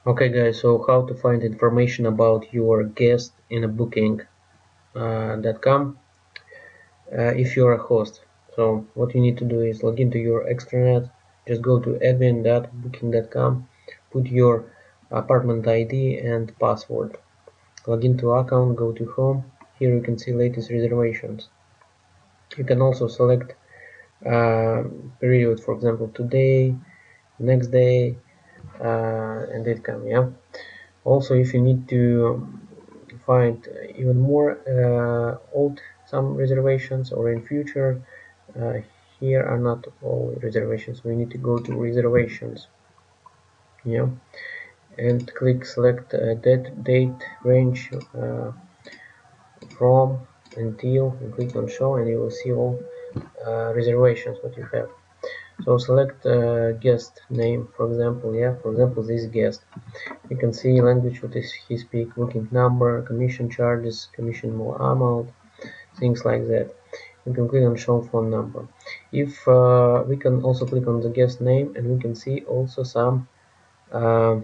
Okay guys, so how to find information about your guest in a booking.com if you're a host. So what you need to do is log into your extranet, just go to admin.booking.com, put your apartment ID and password. Log into account, go to home. Here you can see latest reservations. You can also select period, for example today, next day, and it can, yeah. Also, if you need to find even more old some reservations or in future, uh, here are not all reservations. We need to go to reservations, yeah, and click select date range from until, and click on show, and you will see all reservations what you have. So select guest name, for example, yeah, for example this guest. You can see language what is he speak, booking number, commission charges, commission more amount, things like that. You can click on show phone number. If we can also click on the guest name, and we can see also uh,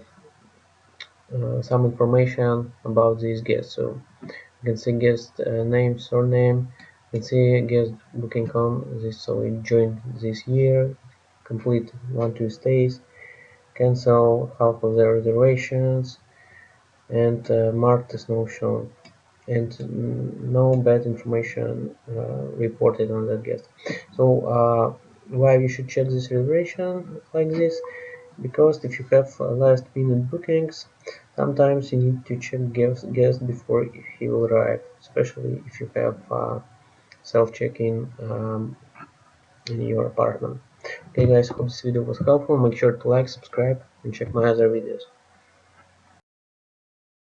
some information about this guest. So you can see guest name, surname. You can see guest booking com. This so we joined this year, complete 1-2 stays, cancel half of the reservations, and marked as no shown, and no bad information reported on that guest. So why you should check this reservation like this? Because if you have last minute bookings, sometimes you need to check guest before he will arrive, especially if you have self check-in in your apartment. Okay guys, hope this video was helpful. Make sure to like, subscribe, and check my other videos.